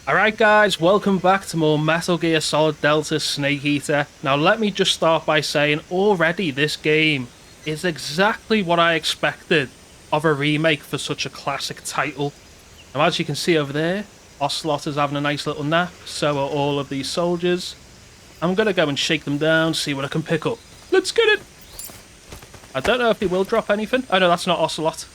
Alright guys, welcome back to more Metal Gear Solid Delta Snake Eater. Now let me just start by saying already this game is exactly what I expected of a remake for such a classic title. Now as you can see over there, Ocelot is having a nice little nap, so are all of these soldiers. I'm gonna go and shake them down, see what I can pick up. Let's get it! I don't know if he will drop anything. Oh no, that's not Ocelot.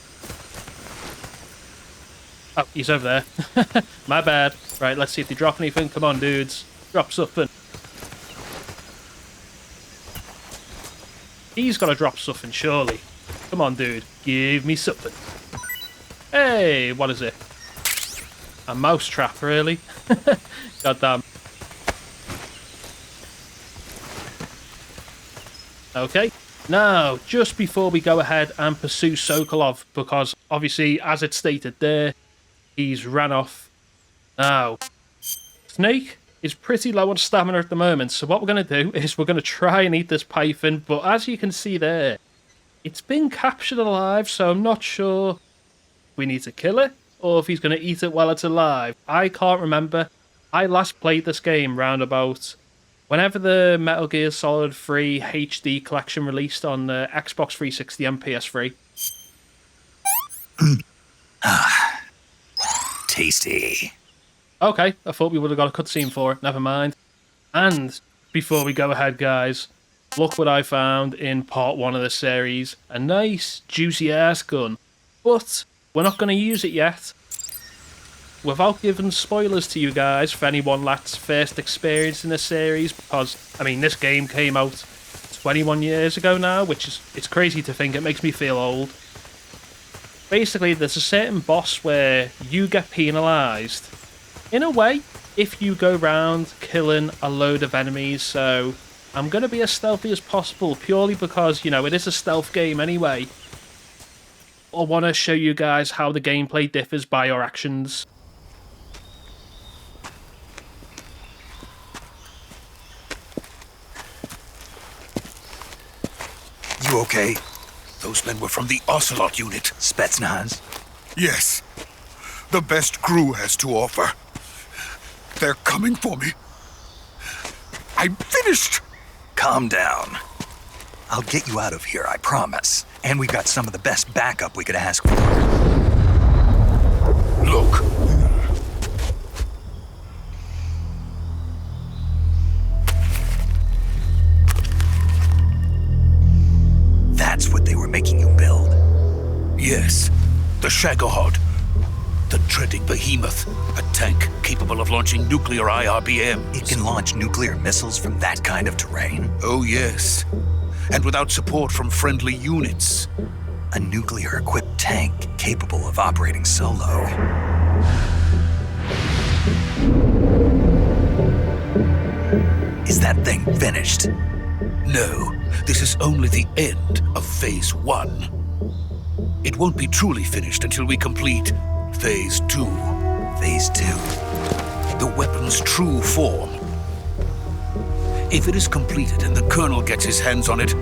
Oh, he's over there. My bad. Right, let's see if they drop anything. Come on, dudes. Drop something. He's got to drop something, surely. Come on, dude. Give me something. Hey, what is it? A mousetrap, really? Goddamn. Okay. Now, just before we go ahead and pursue Sokolov, because obviously, as it stated there, he's ran off. Now, Snake is pretty low on stamina at the moment, so what we're going to do is we're going to try and eat this python, but as you can see there, it's been captured alive, so I'm not sure we need to kill it, or if he's going to eat it while it's alive. I can't remember. I last played this game round about whenever the Metal Gear Solid 3 HD collection released on the Xbox 360 and PS3. Tasty. Okay, I thought we would have got a cutscene for it. Never mind. And before we go ahead, guys, look what I found in part 1 of the series. A nice, juicy ass gun. But we're not going to use it yet. Without giving spoilers to you guys for anyone that's first experience in the series, because, I mean, this game came out 21 years ago now, which is, it's crazy to think. It makes me feel old. Basically, there's a certain boss where you get penalised, in a way, if you go round killing a load of enemies, so I'm going to be as stealthy as possible, purely because, you know, it is a stealth game anyway. I want to show you guys how the gameplay differs by your actions. You okay? Those men were from the Ocelot unit. Spetsnaz? Yes. The best crew has to offer. They're coming for me. I'm finished! Calm down. I'll get you out of here, I promise. And we got some of the best backup we could ask for. Look. That's what they were making you build? Yes. The Shagohod. The dreading behemoth. A tank capable of launching nuclear IRBMs. It can launch nuclear missiles from that kind of terrain? Oh, yes. And without support from friendly units. A nuclear-equipped tank capable of operating solo. Is that thing finished? No, this is only the end of Phase 1. It won't be truly finished until we complete Phase 2. Phase 2? The weapon's true form. If it is completed and the Colonel gets his hands on it,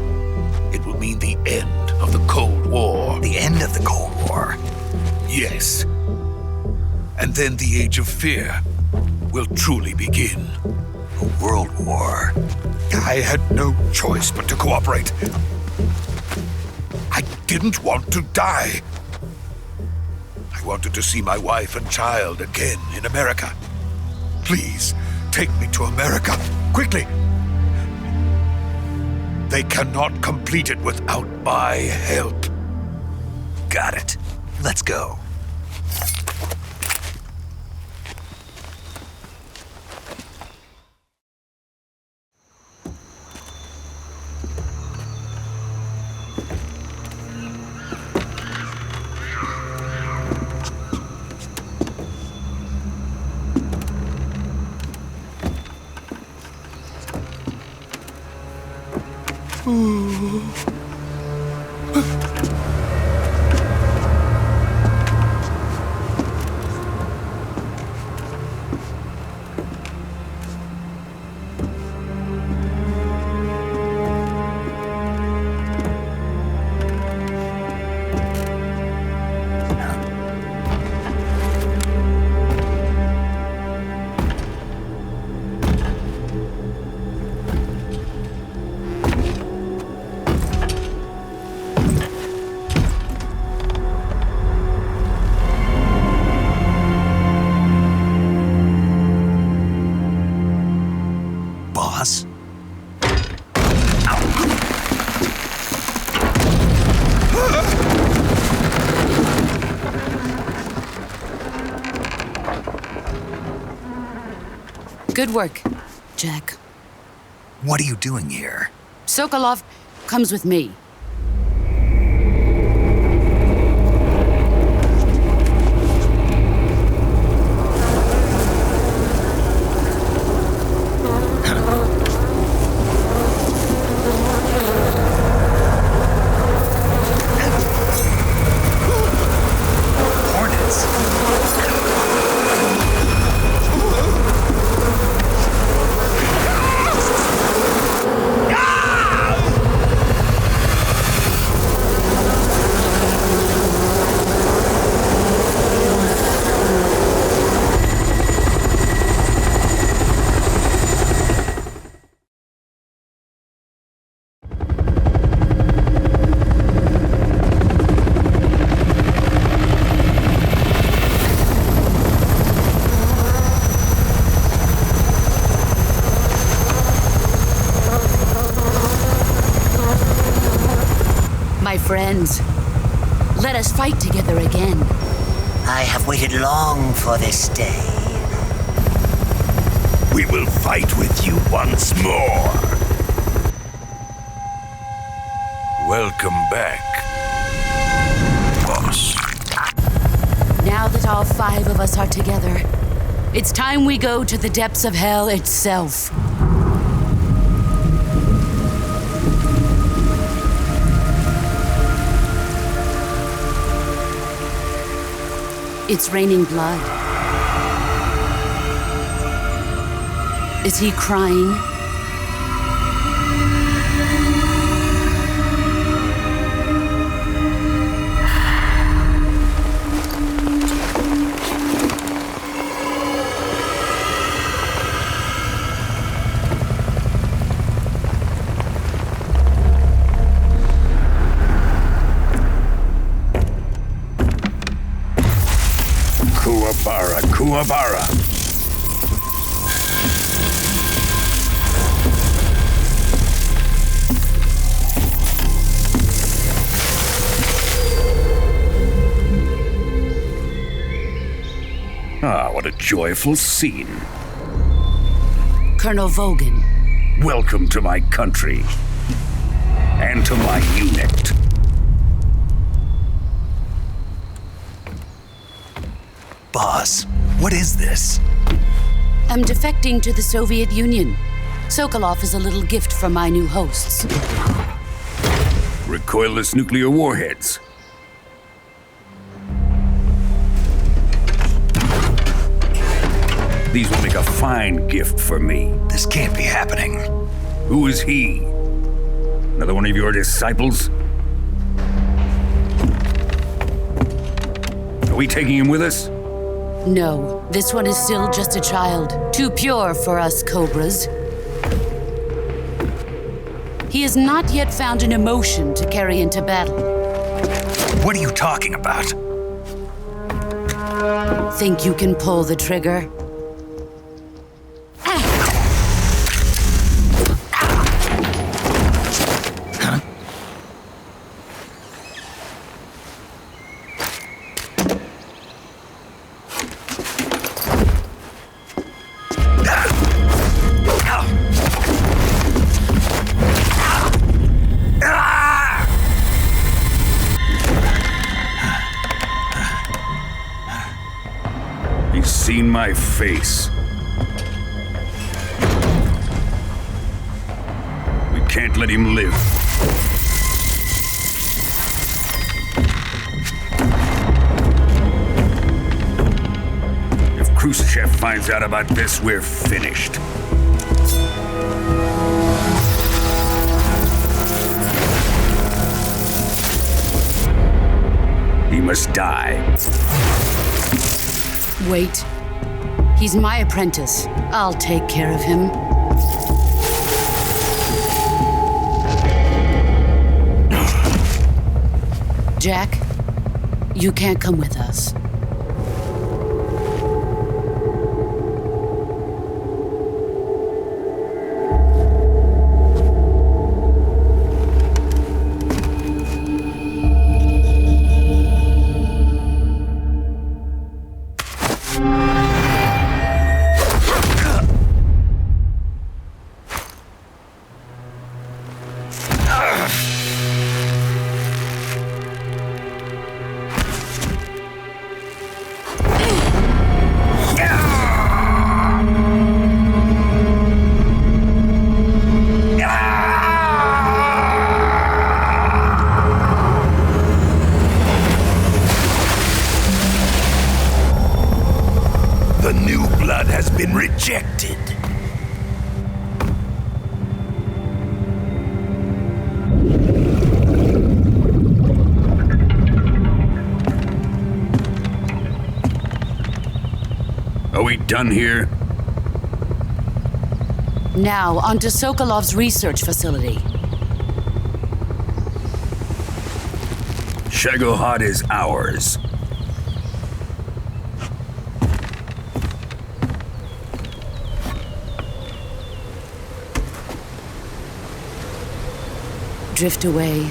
it will mean the end of the Cold War. The end of the Cold War? Yes. And then the Age of Fear will truly begin. A world war? I had no choice but to cooperate. I didn't want to die. I wanted to see my wife and child again in America. Please, take me to America, quickly. They cannot complete it without my help. Got it. Let's go. Good work, Jack. What are you doing here? Sokolov comes with me. Hornets. My friends, let us fight together again. I have waited long for this day. We will fight with you once more. Welcome back, boss. Now that all 5 of us are together, it's time we go to the depths of hell itself. It's raining blood. Is he crying? Kuwabara. Ah, what a joyful scene. Colonel Vogan. Welcome to my country. And to my unit. Boss, what is this? I'm defecting to the Soviet Union. Sokolov is a little gift from my new hosts. Recoilless nuclear warheads. These will make a fine gift for me. This can't be happening. Who is he? Another one of your disciples? Are we taking him with us? No, this one is still just a child. Too pure for us Cobras. He has not yet found an emotion to carry into battle. What are you talking about? Think you can pull the trigger? He's seen my face. We can't let him live. If Khrushchev finds out about this, we're finished. He must die. Wait. He's my apprentice. I'll take care of him. Jack, you can't come with us. The new blood has been rejected. Are we done here? Now, onto Sokolov's research facility. Shagohod is ours. Drift away.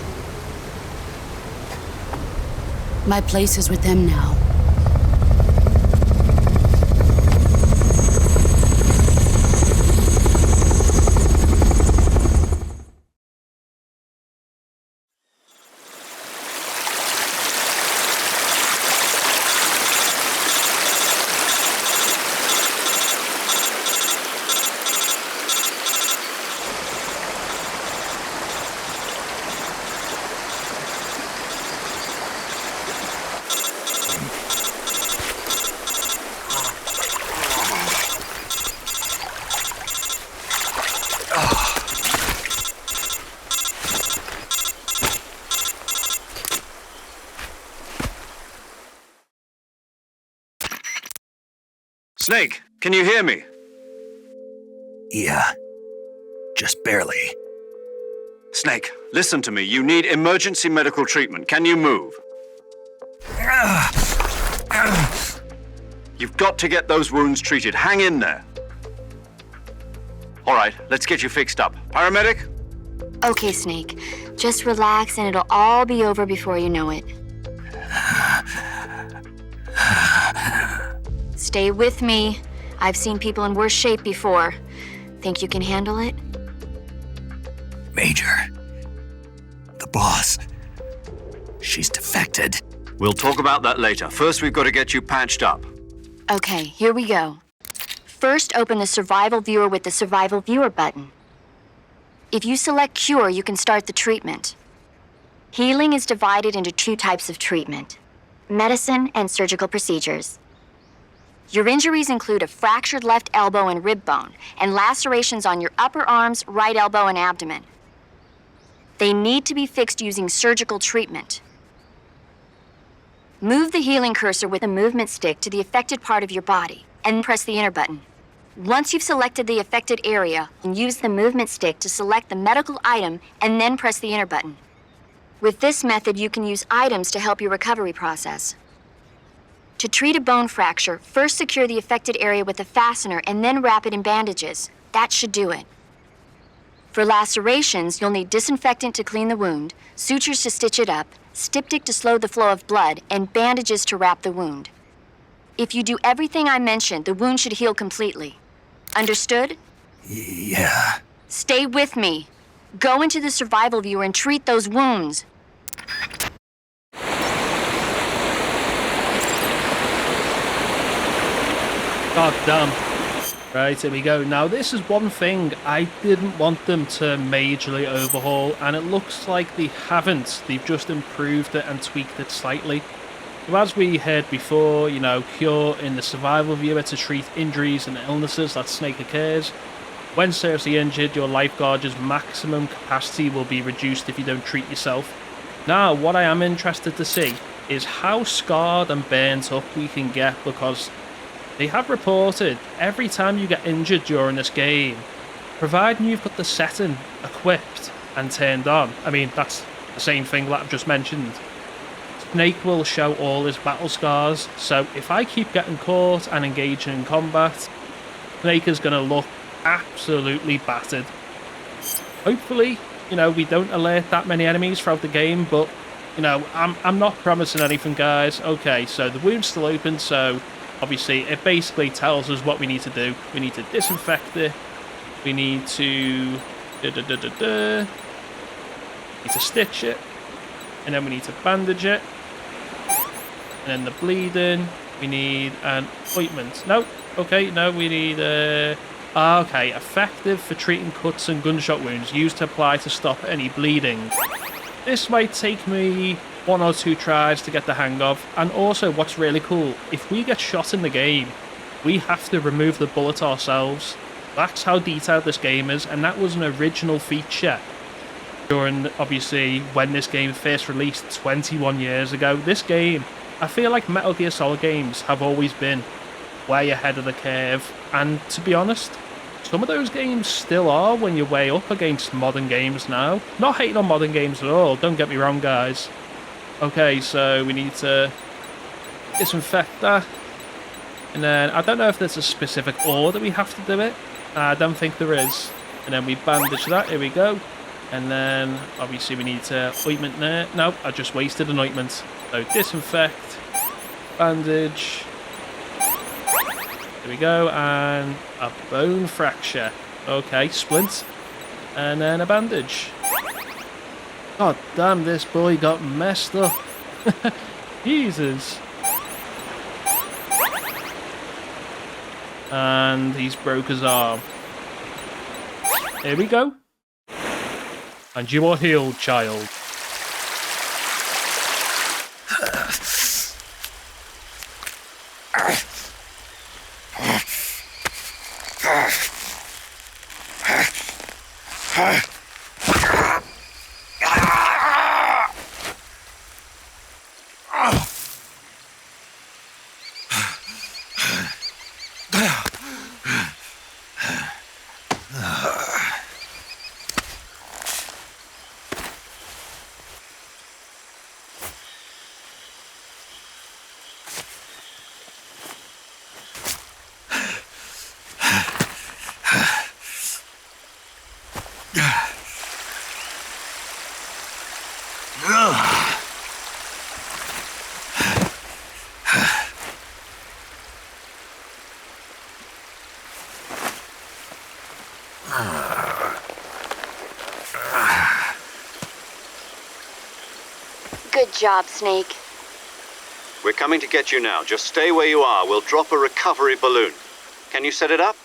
My place is with them now. Snake, can you hear me? Yeah, just barely. Snake, listen to me. You need emergency medical treatment. Can you move? You've got to get those wounds treated. Hang in there. All right, let's get you fixed up. Paramedic? Okay, Snake. Just relax and it'll all be over before you know it. Stay with me. I've seen people in worse shape before. Think you can handle it? Major. The boss. She's defected. We'll talk about that later. First, we've got to get you patched up. Okay, here we go. First, open the Survival Viewer with the Survival Viewer button. If you select Cure, you can start the treatment. Healing is divided into two types of treatment: medicine and surgical procedures. Your injuries include a fractured left elbow and rib bone, and lacerations on your upper arms, right elbow, and abdomen. They need to be fixed using surgical treatment. Move the healing cursor with a movement stick to the affected part of your body, and press the enter button. Once you've selected the affected area, use the movement stick to select the medical item, and then press the enter button. With this method, you can use items to help your recovery process. To treat a bone fracture, first secure the affected area with a fastener and then wrap it in bandages. That should do it. For lacerations, you'll need disinfectant to clean the wound, sutures to stitch it up, styptic to slow the flow of blood, and bandages to wrap the wound. If you do everything I mentioned, the wound should heal completely. Understood? Yeah. Stay with me. Go into the Survival Viewer and treat those wounds. God damn. Right, here we go. Now, this is one thing I didn't want them to majorly overhaul, and it looks like they haven't. They've just improved it and tweaked it slightly. So as we heard before, you know, Cure in the Survival Viewer to treat injuries and illnesses that Snake occurs. When seriously injured, your lifeguard's maximum capacity will be reduced if you don't treat yourself. Now, what I am interested to see is how scarred and burnt up we can get, because they have reported every time you get injured during this game, providing you've got the setting equipped and turned on. I mean, that's the same thing that I've just mentioned. Snake will show all his battle scars, so if I keep getting caught and engaging in combat, Snake is going to look absolutely battered. Hopefully, you know, we don't alert that many enemies throughout the game, but, you know, I'm not promising anything, guys. Okay, so the wound's still open, so obviously it basically tells us what we need to do. We need to disinfect it. We need to need to stitch it, and then we need to bandage it. And then the bleeding, we need an ointment. No, okay, no, we need okay, effective for treating cuts and gunshot wounds, used to apply to stop any bleeding. This might take me 1 or 2 tries to get the hang of. And also, what's really cool, if we get shot in the game, we have to remove the bullet ourselves. That's how detailed this game is, and that was an original feature during, obviously, when this game first released 21 years ago. This game, I feel like Metal Gear Solid games have always been way ahead of the curve, and to be honest, some of those games still are when you're way up against modern games now. Not hating on modern games at all, don't get me wrong, guys. Okay, so we need to disinfect that. And then, I don't know if there's a specific order we have to do it. I don't think there is. And then we bandage that, here we go. And then, obviously we need to ointment there. Nope, I just wasted an ointment. So disinfect, bandage. There we go, and a bone fracture. Okay, splint. And then a bandage. God damn, this boy got messed up. Jesus. And he's broke his arm. Here we go. And you are healed, child. Good job, Snake. We're coming to get you now. Just stay where you are. We'll drop a recovery balloon. Can you set it up?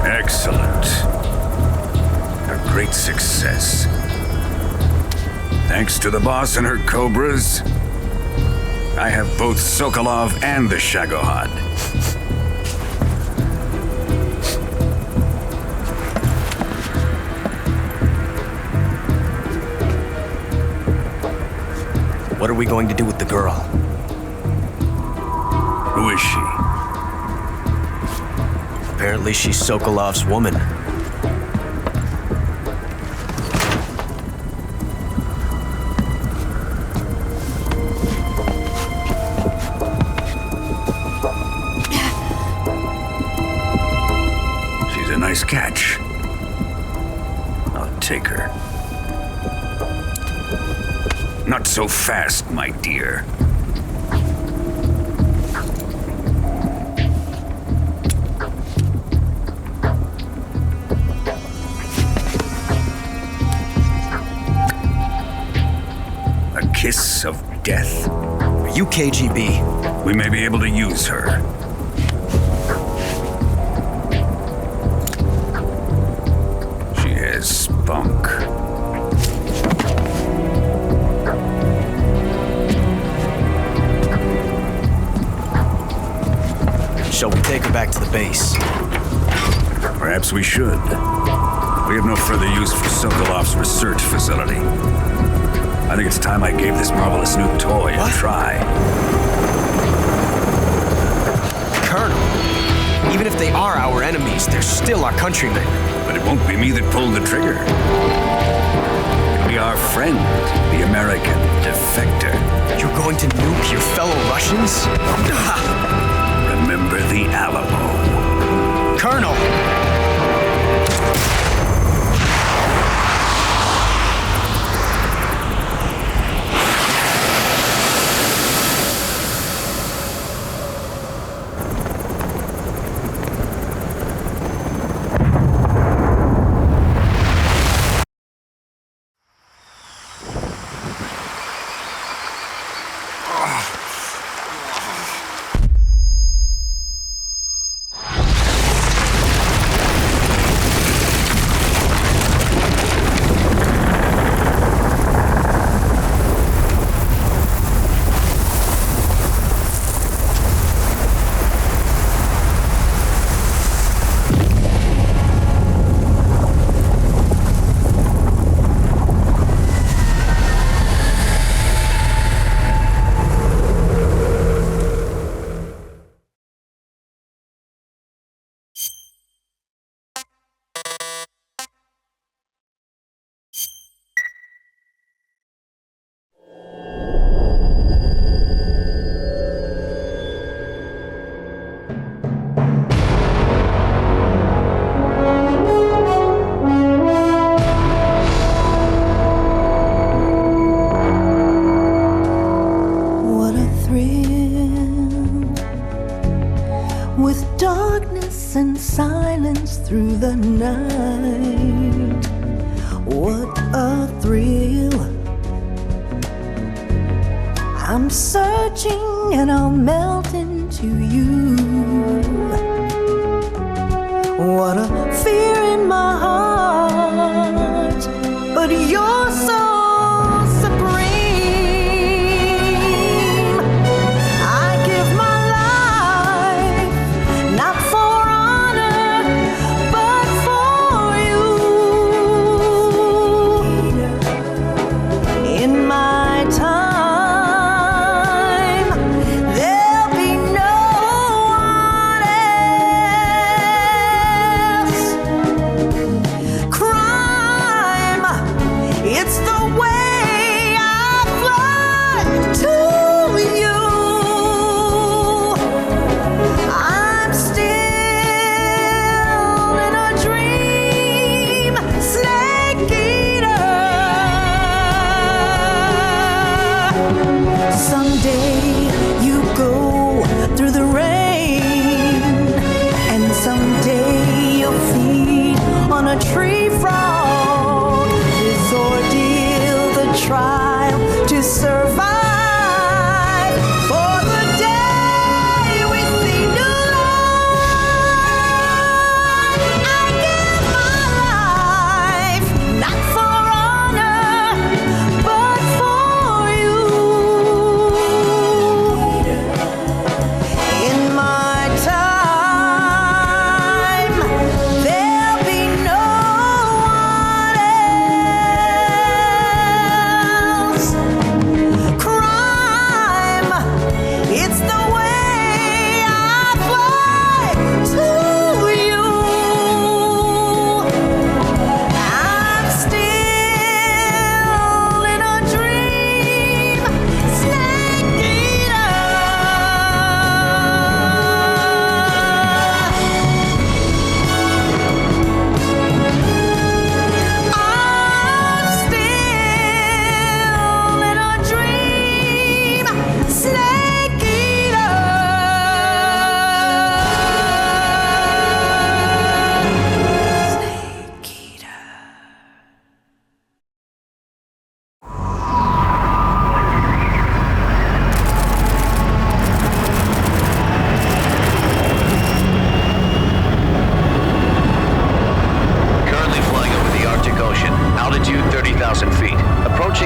Excellent. A great success. Thanks to the boss and her cobras, I have both Sokolov and the Shagohod. What are we going to do with the girl? Who is she? Apparently she's Sokolov's woman. She's a nice catch. I'll caretaker. Not so fast, my dear. A kiss of death? Are you KGB? We may be able to use her. She has spunk. Shall we take her back to the base? Perhaps we should. We have no further use for Sokolov's research facility. I think it's time I gave this marvelous new toy a try. Colonel, even if they are our enemies, they're still our countrymen. But it won't be me that pulled the trigger. It'll be our friend, the American defector. You're going to nuke your fellow Russians? Remember the Alamo. Colonel! With darkness and silence through the night, what a thrill. I'm searching and I'll melt into you. What a fear in my heart, but you're so no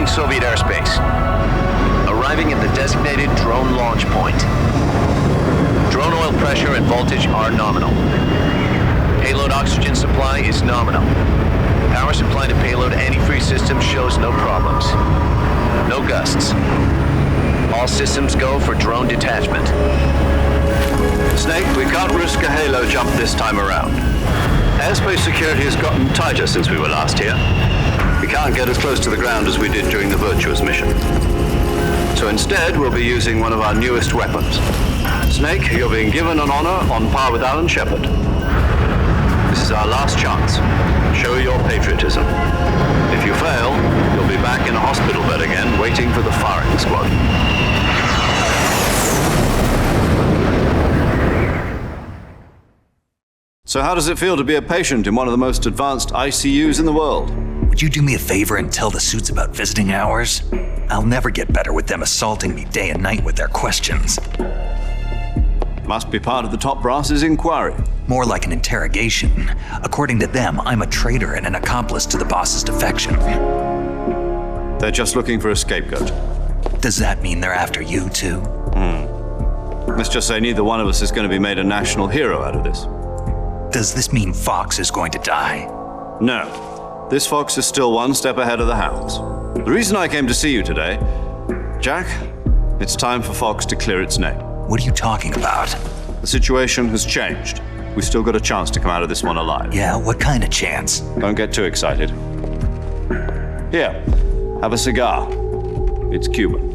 Entering Soviet airspace. Arriving at the designated drone launch point. Drone oil pressure and voltage are nominal. Payload oxygen supply is nominal. Power supply to payload antifreeze system shows no problems. No gusts. All systems go for drone detachment. Snake, we can't risk a halo jump this time around. Airspace security has gotten tighter since we were last here. We can't get as close to the ground as we did during the Virtuous mission. So instead, we'll be using one of our newest weapons. Snake, you're being given an honor on par with Alan Shepard. This is our last chance. Show your patriotism. If you fail, you'll be back in a hospital bed again, waiting for the firing squad. So how does it feel to be a patient in one of the most advanced ICUs in the world? Would you do me a favor and tell the suits about visiting hours? I'll never get better with them assaulting me day and night with their questions. Must be part of the top brass's inquiry. More like an interrogation. According to them, I'm a traitor and an accomplice to the boss's defection. They're just looking for a scapegoat. Does that mean they're after you too? Let's just say neither one of us is going to be made a national hero out of this. Does this mean Fox is going to die? No. This Fox is still one step ahead of the hounds. The reason I came to see you today, Jack, it's time for Fox to clear its name. What are you talking about? The situation has changed. We've still got a chance to come out of this one alive. Yeah, what kind of chance? Don't get too excited. Here, have a cigar. It's Cuban.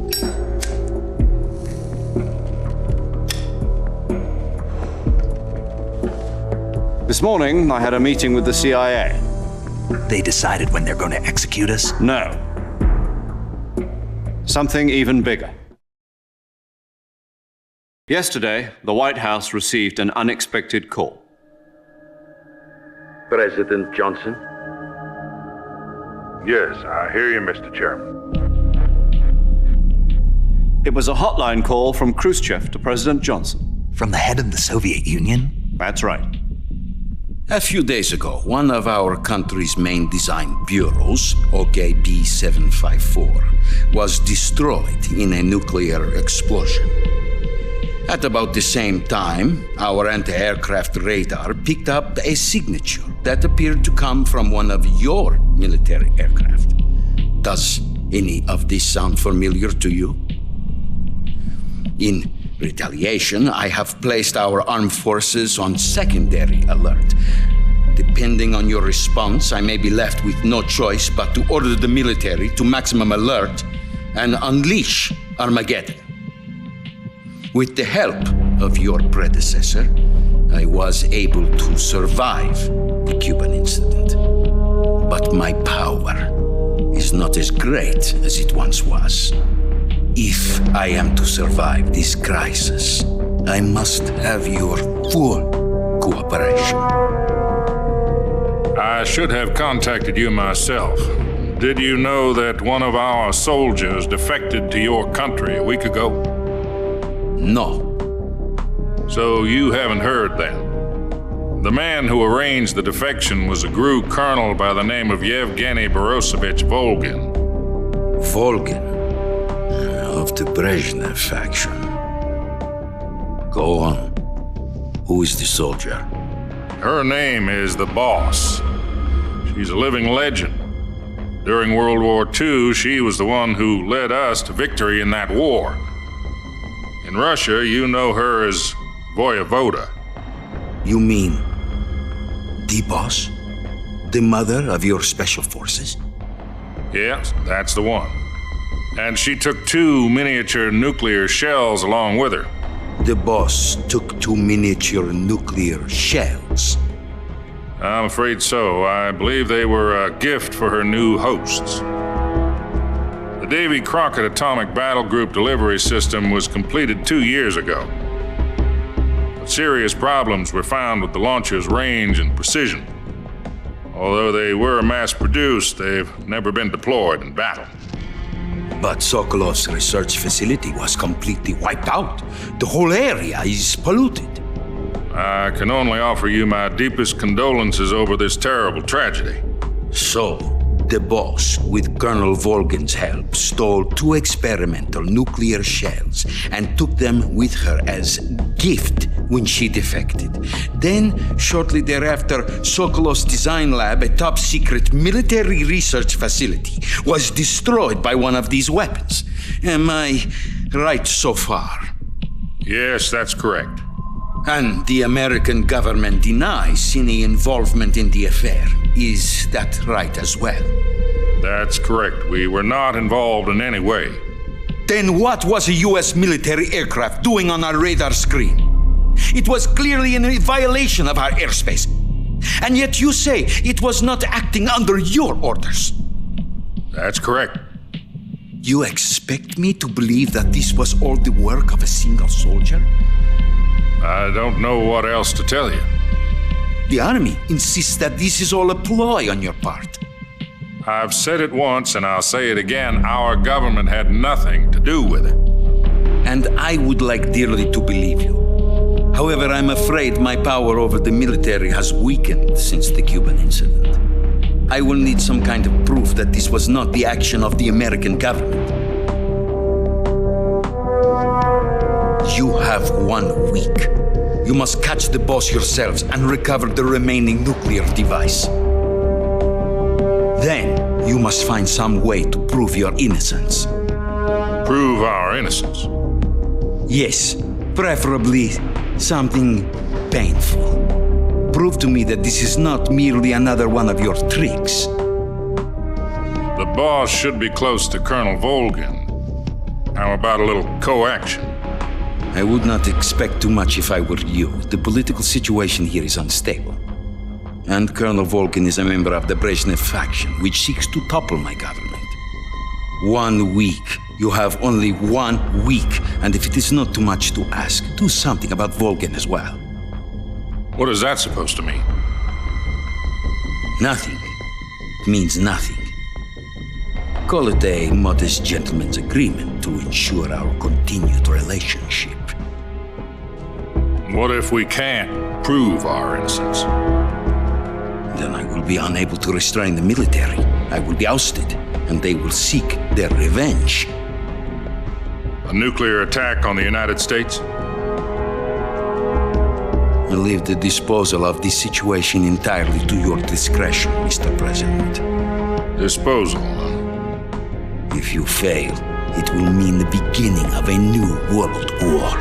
This morning, I had a meeting with the CIA. They decided when they're going to execute us? No. Something even bigger. Yesterday, the White House received an unexpected call. President Johnson? Yes, I hear you, Mr. Chairman. It was a hotline call from Khrushchev to President Johnson. From the head of the Soviet Union? That's right. A few days ago, one of our country's main design bureaus, OKB 754, was destroyed in a nuclear explosion. At about the same time, our anti-aircraft radar picked up a signature that appeared to come from one of your military aircraft. Does any of this sound familiar to you? In retaliation, I have placed our armed forces on secondary alert. Depending on your response, I may be left with no choice but to order the military to maximum alert and unleash Armageddon. With the help of your predecessor, I was able to survive the Cuban incident. But my power is not as great as it once was. If I am to survive this crisis, I must have your full cooperation. I should have contacted you myself. Did you know that one of our soldiers defected to your country a week ago? No. So you haven't heard then. The man who arranged the defection was a GRU colonel by the name of Yevgeny Borosovich Volgin. Volgin? Of the Brezhnev faction. Go on. Who is the soldier? Her name is the Boss. She's a living legend. During World War II, she was the one who led us to victory in that war. In Russia, you know her as Voyevoda. You mean the Boss? The mother of your special forces? Yes, that's the one. And she took 2 miniature nuclear shells along with her. The Boss took 2 miniature nuclear shells? I'm afraid so. I believe they were a gift for her new hosts. The Davy Crockett Atomic Battle Group delivery system was completed 2 years ago. But serious problems were found with the launcher's range and precision. Although they were mass-produced, they've never been deployed in battle. But Sokolov's research facility was completely wiped out. The whole area is polluted. I can only offer you my deepest condolences over this terrible tragedy. So, The boss, with Colonel Volgin's help, stole 2 experimental nuclear shells and took them with her as gift when she defected. Then, shortly thereafter, Sokolov's design lab, a top-secret military research facility, was destroyed by one of these weapons. Am I right so far? Yes, that's correct. And the American government denies any involvement in the affair. Is that right as well? That's correct. We were not involved in any way. Then what was a U.S. military aircraft doing on our radar screen? It was clearly in violation of our airspace. And yet you say it was not acting under your orders. That's correct. You expect me to believe that this was all the work of a single soldier? I don't know what else to tell you. The army insists that this is all a ploy on your part. I've said it once and I'll say it again. Our government had nothing to do with it. And I would like dearly to believe you. However, I'm afraid my power over the military has weakened since the Cuban incident. I will need some kind of proof that this was not the action of the American government. You have 1 week. You must catch the boss yourselves and recover the remaining nuclear device. Then, you must find some way to prove your innocence. Prove our innocence? Yes, preferably something painful. Prove to me that this is not merely another one of your tricks. The boss should be close to Colonel Volgin. How about a little co-action? I would not expect too much if I were you. The political situation here is unstable. And Colonel Volgin is a member of the Brezhnev faction, which seeks to topple my government. 1 week. You have only 1 week. And if it is not too much to ask, do something about Volgin as well. What is that supposed to mean? Nothing. It means nothing. Call it a modest gentleman's agreement to ensure our continued relationship. What if we can't prove our innocence? Then I will be unable to restrain the military. I will be ousted, and they will seek their revenge. A nuclear attack on the United States? I leave the disposal of this situation entirely to your discretion, Mr. President. Disposal? If you fail, it will mean the beginning of a new world war.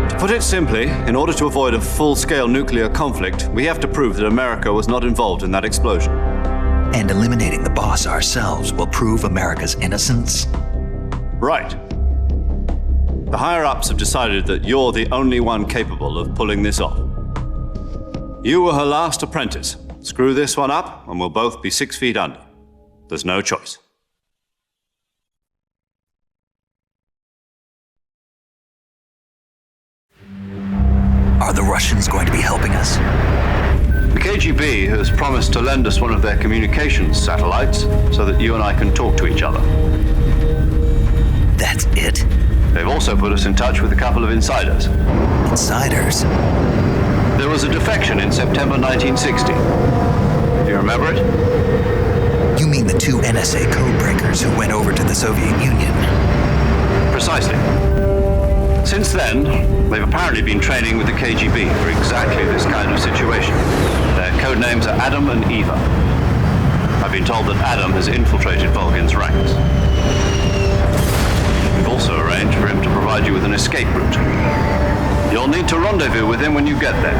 To put it simply, in order to avoid a full-scale nuclear conflict, we have to prove that America was not involved in that explosion. And eliminating the boss ourselves will prove America's innocence? Right. The higher-ups have decided that you're the only one capable of pulling this off. You were her last apprentice. Screw this one up, and we'll both be 6 feet under. There's no choice. Are the Russians going to be helping us? The KGB has promised to lend us one of their communications satellites so that you and I can talk to each other. That's it? They've also put us in touch with a couple of insiders. Insiders? There was a defection in September 1960. Do you remember it? You mean the 2 NSA codebreakers who went over to the Soviet Union? Precisely. Since then, they've apparently been training with the KGB for exactly this kind of situation. Their code names are Adam and Eva. I've been told that Adam has infiltrated Volgin's ranks. We've also arranged for him to provide you with an escape route. You'll need to rendezvous with him when you get there.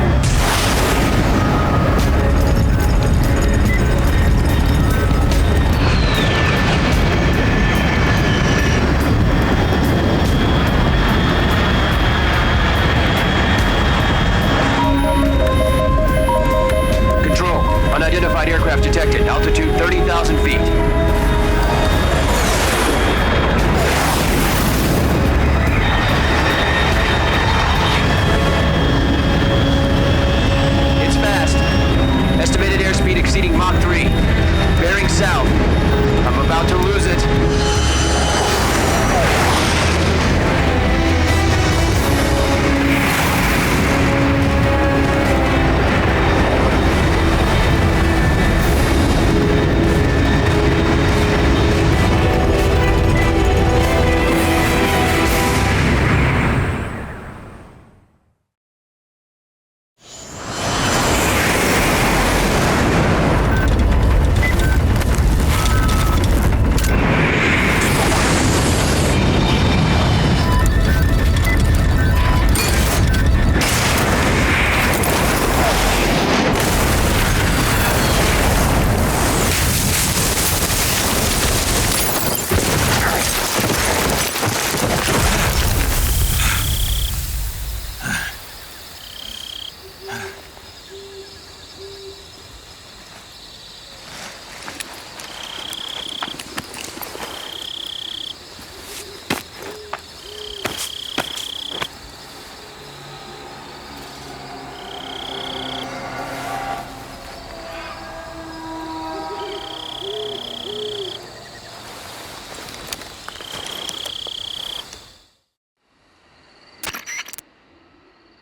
Control, unidentified aircraft detected. Altitude 30,000 feet. Estimated airspeed exceeding Mach 3. Bearing south. I'm about to lose it.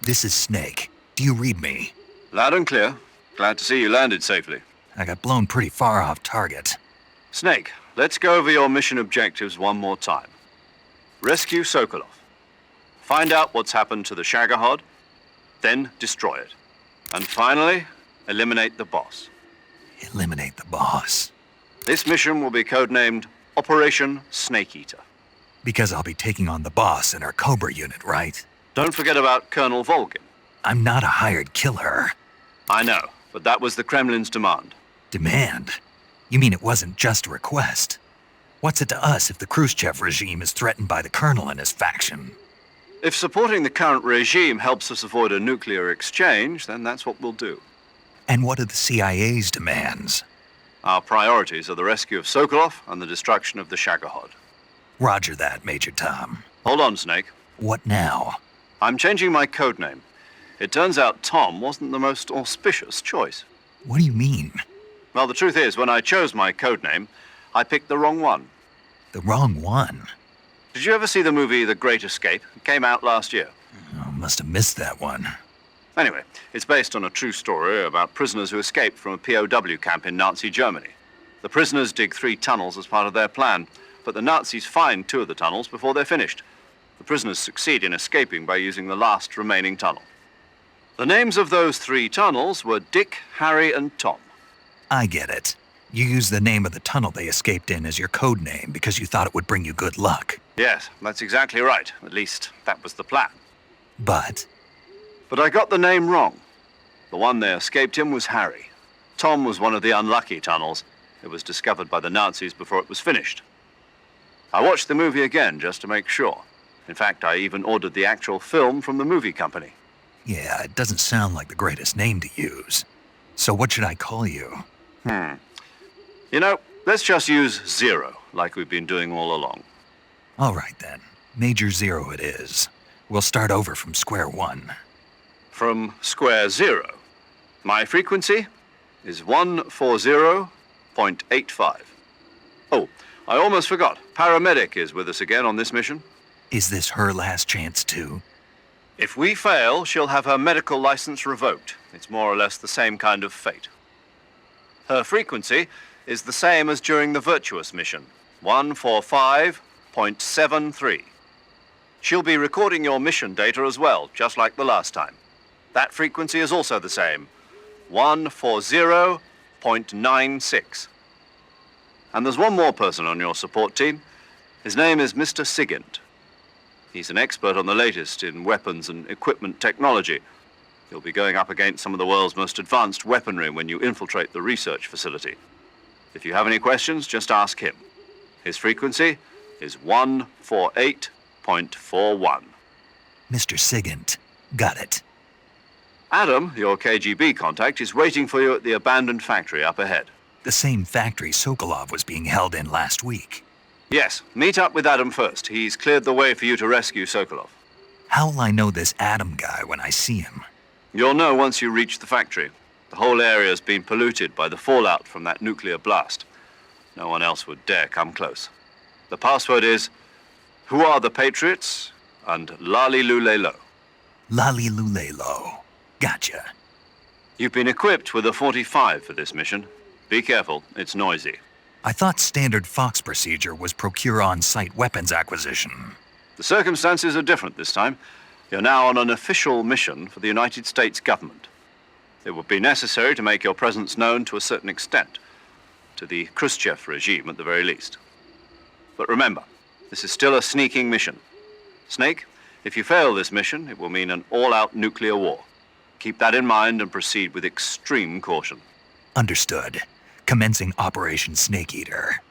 This is Snake. Do you read me? Loud and clear. Glad to see you landed safely. I got blown pretty far off target. Snake, let's go over your mission objectives one more time. Rescue Sokolov. Find out what's happened to the Shagohod, then destroy it. And finally, eliminate the boss. Eliminate the boss. This mission will be codenamed Operation Snake Eater. Because I'll be taking on the boss in our Cobra unit, right? Don't forget about Colonel Volgin. I'm not a hired killer. I know, but that was the Kremlin's demand. Demand? You mean it wasn't just a request? What's it to us if the Khrushchev regime is threatened by the Colonel and his faction? If supporting the current regime helps us avoid a nuclear exchange, then that's what we'll do. And what are the CIA's demands? Our priorities are the rescue of Sokolov and the destruction of the Shagohod. Roger that, Major Tom. Hold on, Snake. What now? I'm changing my codename. It turns out Tom wasn't the most auspicious choice. What do you mean? Well, the truth is, when I chose my codename, I picked the wrong one. The wrong one? Did you ever see the movie The Great Escape? It came out last year. Oh, must have missed that one. Anyway, it's based on a true story about prisoners who escaped from a POW camp in Nazi Germany. The prisoners dig 3 tunnels as part of their plan, but the Nazis find 2 of the tunnels before they're finished. The prisoners succeed in escaping by using the last remaining tunnel. The names of those 3 tunnels were Dick, Harry, and Tom. I get it. You used the name of the tunnel they escaped in as your code name because you thought it would bring you good luck. Yes, that's exactly right. At least, that was the plan. But I got the name wrong. The one they escaped in was Harry. Tom was one of the unlucky tunnels. It was discovered by the Nazis before it was finished. I watched the movie again just to make sure. In fact, I even ordered the actual film from the movie company. yeah, it doesn't sound like the greatest name to use. So what should I call you? You know, let's just use Zero, like we've been doing all along. All right then. Major Zero it is. We'll start over from square one. From square 0. My frequency is 140.85. Oh, I almost forgot. Paramedic is with us again on this mission. Is this her last chance too? If we fail, she'll have her medical license revoked. It's more or less the same kind of fate. Her frequency is the same as during the Virtuous mission, 145.73. She'll be recording your mission data as well, just like the last time. That frequency is also the same, 140.96. And there's one more person on your support team. His name is Mr. Sigint. He's an expert on the latest in weapons and equipment technology. You'll be going up against some of the world's most advanced weaponry when you infiltrate the research facility. If you have any questions, just ask him. His frequency is 148.41. Mr. Sigint. Got it. Adam, your KGB contact, is waiting for you at the abandoned factory up ahead. The same factory Sokolov was being held in last week. Yes, meet up with Adam first. He's cleared the way for you to rescue Sokolov. How'll I know this Adam guy when I see him? You'll know once you reach the factory. The whole area's been polluted by the fallout from that nuclear blast. No one else would dare come close. The password is, "Who are the Patriots?" and "Lali Lulelo." Lali Lulelo. Gotcha. You've been equipped with a 45 for this mission. Be careful, it's noisy. I thought standard Fox procedure was procure on-site weapons acquisition. The circumstances are different this time. You're now on an official mission for the United States government. It would be necessary to make your presence known to a certain extent, to the Khrushchev regime at the very least. But remember, this is still a sneaking mission. Snake, if you fail this mission, it will mean an all-out nuclear war. Keep that in mind and proceed with extreme caution. Understood. Commencing Operation Snake Eater.